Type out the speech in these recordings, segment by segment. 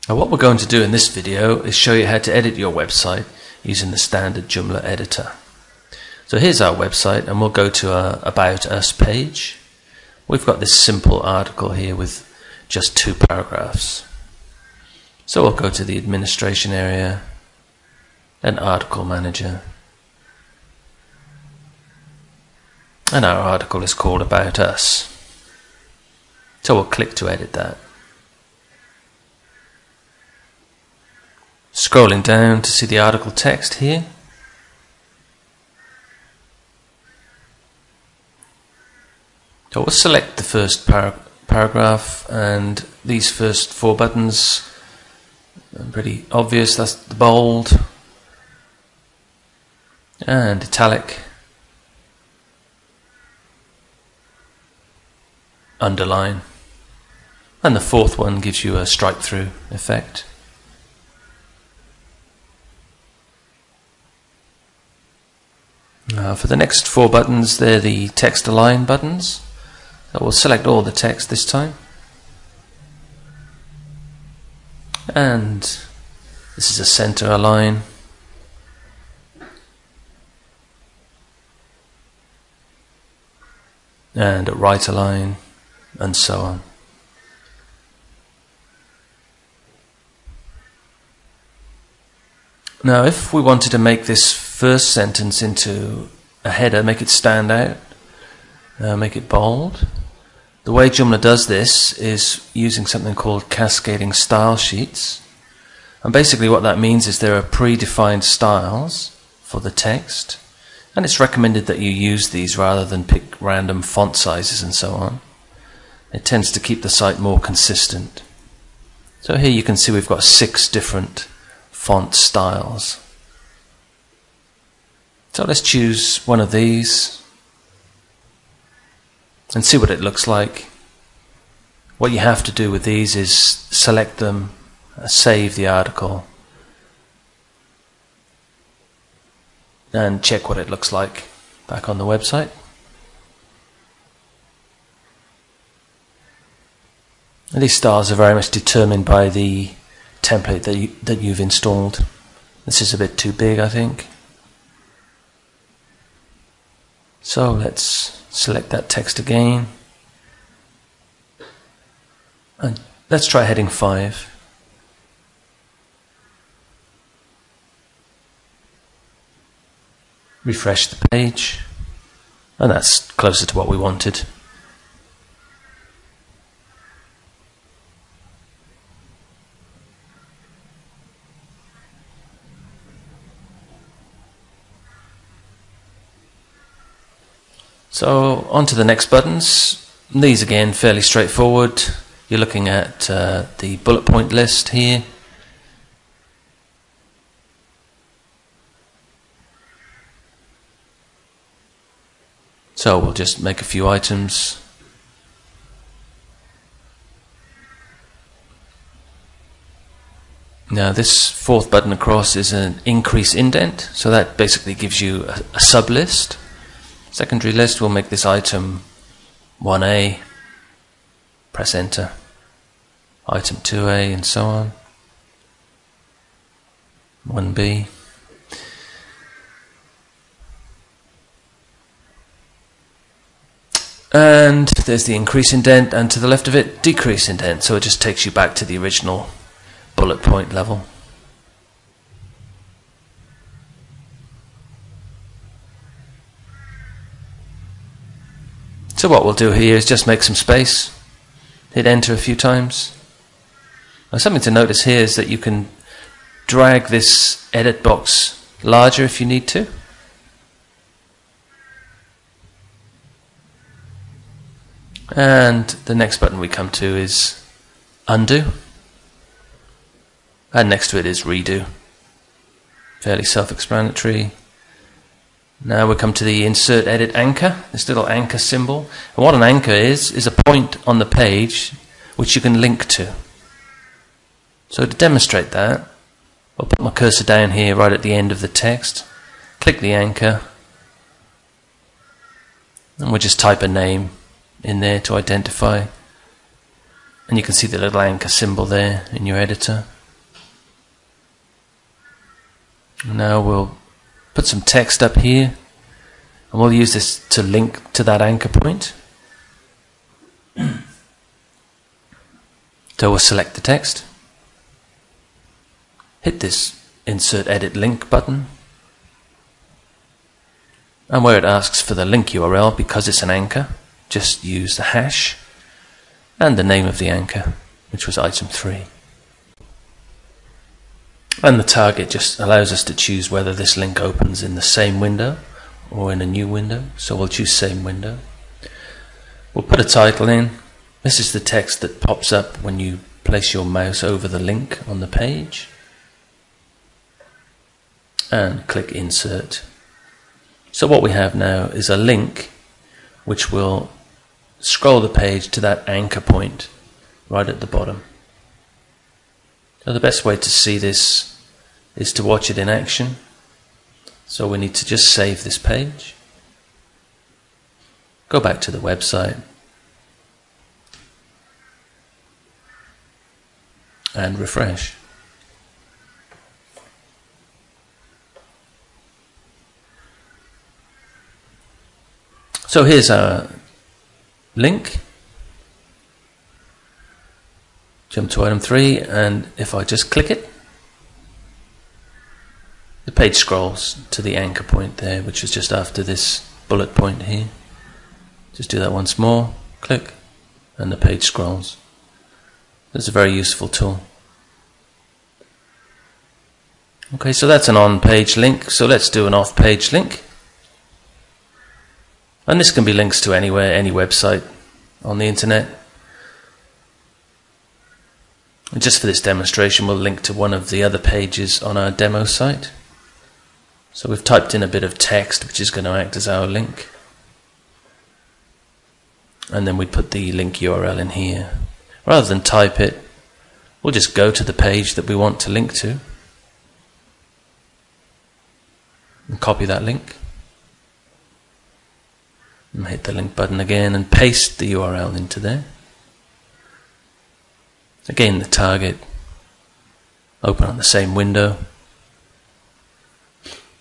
Now what we're going to do in this video is show you how to edit your website using the standard Joomla editor. So here's our website, and we'll go to our About Us page. We've got this simple article here with just 2 paragraphs. So we'll go to the administration area and article manager. And our article is called About Us. So we'll click to edit that. Scrolling down to see the article text here. So we'll select the first paragraph, and these first 4 buttons are pretty obvious. That's the bold and italic, underline, and the 4th one gives you a strike through effect. For the next 4 buttons, they're the text align buttons. So we'll select all the text this time. And this is a center align. And a right align, and so on. Now if we wanted to make this first sentence into a header, make it stand out, make it bold, the way Joomla does this is using something called cascading style sheets. And basically what that means is there are predefined styles for the text, and it's recommended that you use these rather than pick random font sizes and so on. It tends to keep the site more consistent. So here you can see we've got 6 different font styles. So let's choose one of these and see what it looks like. What you have to do with these is select them, save the article, and check what it looks like back on the website. And these styles are very much determined by the template that you've installed. This is a bit too big, I think. So let's select that text again. And let's try heading 5. Refresh the page, and that's closer to what we wanted. So on to the next buttons. These again fairly straightforward. You're looking at the bullet point list here. So we'll just make a few items. Now this 4th button across is an increase indent, so that basically gives you a sub list. Secondary list, we'll make this item 1A, press enter, item 2A, and so on, 1B. And there's the increase indent, and to the left of it, decrease indent, so it just takes you back to the original bullet point level. So what we'll do here is just make some space, hit enter a few times. Now something to notice here is that you can drag this edit box larger if you need to. And the next button we come to is undo, and next to it is redo. Fairly self-explanatory. Now we come to the insert edit anchor, this little anchor symbol. And what an anchor is a point on the page which you can link to. So to demonstrate that, I'll put my cursor down here right at the end of the text, click the anchor, and we'll just type a name in there to identify. And you can see the little anchor symbol there in your editor. Now we'll put some text up here, and we'll use this to link to that anchor point. So we'll select the text, hit this Insert Edit Link button, and where it asks for the link URL, because it's an anchor, just use the hash and the name of the anchor, which was item 3. And the target just allows us to choose whether this link opens in the same window or in a new window, so we'll choose same window. We'll put a title in. This is the text that pops up when you place your mouse over the link on the page. And click Insert. So what we have now is a link which will scroll the page to that anchor point right at the bottom. So the best way to see this is to watch it in action. So we need to just save this page, go back to the website, and refresh. So here's our link. Jump to item 3, and if I just click it, the page scrolls to the anchor point there, which is just after this bullet point here. Just do that once more, click, and the page scrolls. That's a very useful tool. Okay, so that's an on-page link, so let's do an off-page link. And this can be links to anywhere, any website on the internet. And just for this demonstration, we'll link to one of the other pages on our demo site. So we've typed in a bit of text which is going to act as our link. And then we put the link URL in here. Rather than type it, we'll just go to the page that we want to link to and copy that link. And hit the link button again and paste the URL into there. Again, the target, open on the same window,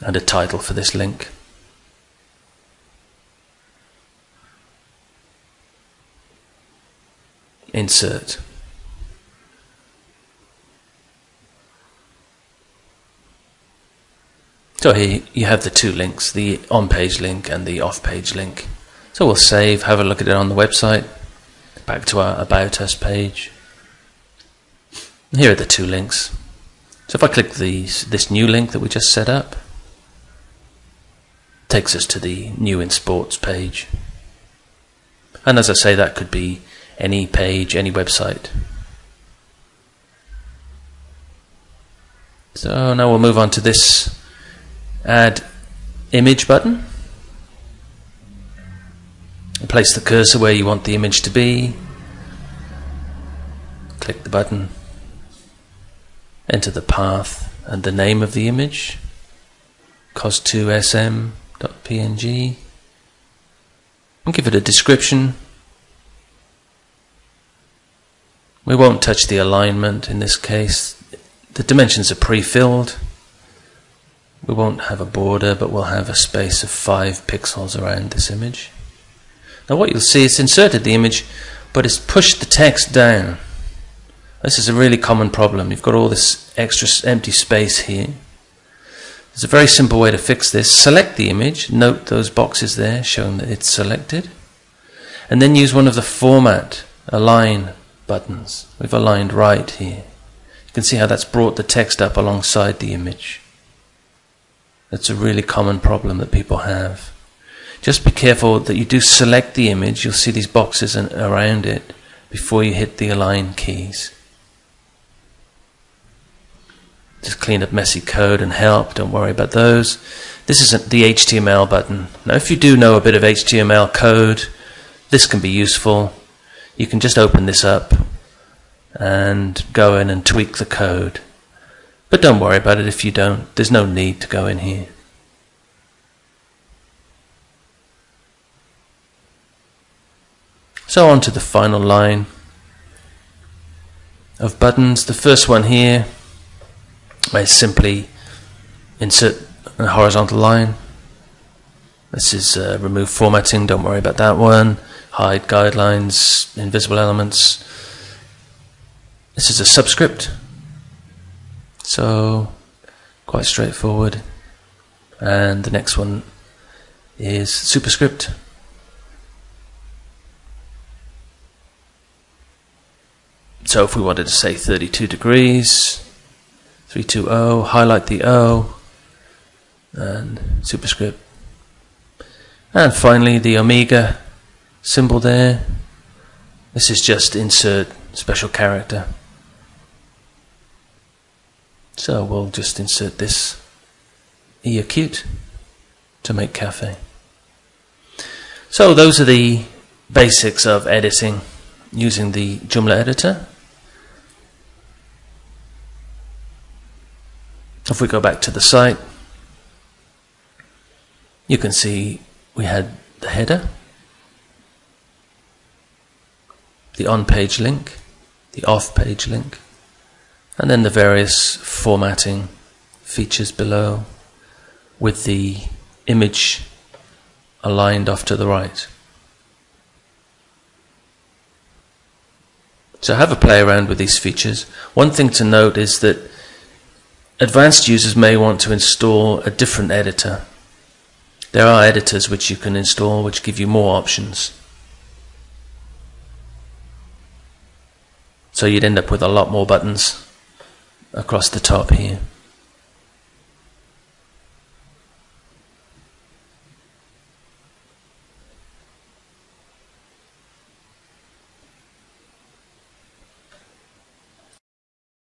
and a title for this link. Insert. So here you have the two links, the on-page link and the off-page link. So we'll save, have a look at it on the website, back to our About Us page. Here are the two links. So if I click this new link that we just set up, it takes us to the New in Sports page. And as I say, that could be any page, any website. So now we'll move on to this Add Image button. Place the cursor where you want the image to be. Click the button. Enter the path and the name of the image, cos2sm.png, and give it a description. We won't touch the alignment in this case. The dimensions are pre-filled. We won't have a border, but we'll have a space of 5 pixels around this image. Now what you'll see, it's inserted the image, but it's pushed the text down. This is a really common problem. You've got all this extra empty space here. There's a very simple way to fix this. Select the image, note those boxes there showing that it's selected, and then use one of the Format, Align buttons. We've aligned right here. You can see how that's brought the text up alongside the image. That's a really common problem that people have. Just be careful that you do select the image. You'll see these boxes around it before you hit the Align keys. Just clean up messy code and help, don't worry about those. This isn't the HTML button. Now if you do know a bit of HTML code, this can be useful. You can just open this up and go in and tweak the code. But don't worry about it if you don't. There's no need to go in here. So on to the final line of buttons. The first one here is simply insert a horizontal line. This is remove formatting, don't worry about that one. Hide guidelines, invisible elements. This is a subscript, so quite straightforward. And the next one is superscript. So if we wanted to say 32 degrees, 320, highlight the O, and superscript. And finally the omega symbol there. This is just insert special character. So we'll just insert this E acute to make cafe. So those are the basics of editing using the Joomla editor. If we go back to the site, you can see we had the header, the on-page link, the off-page link, and then the various formatting features below with the image aligned off to the right. So have a play around with these features. One thing to note is that advanced users may want to install a different editor. There are editors which you can install which give you more options. So you'd end up with a lot more buttons across the top here.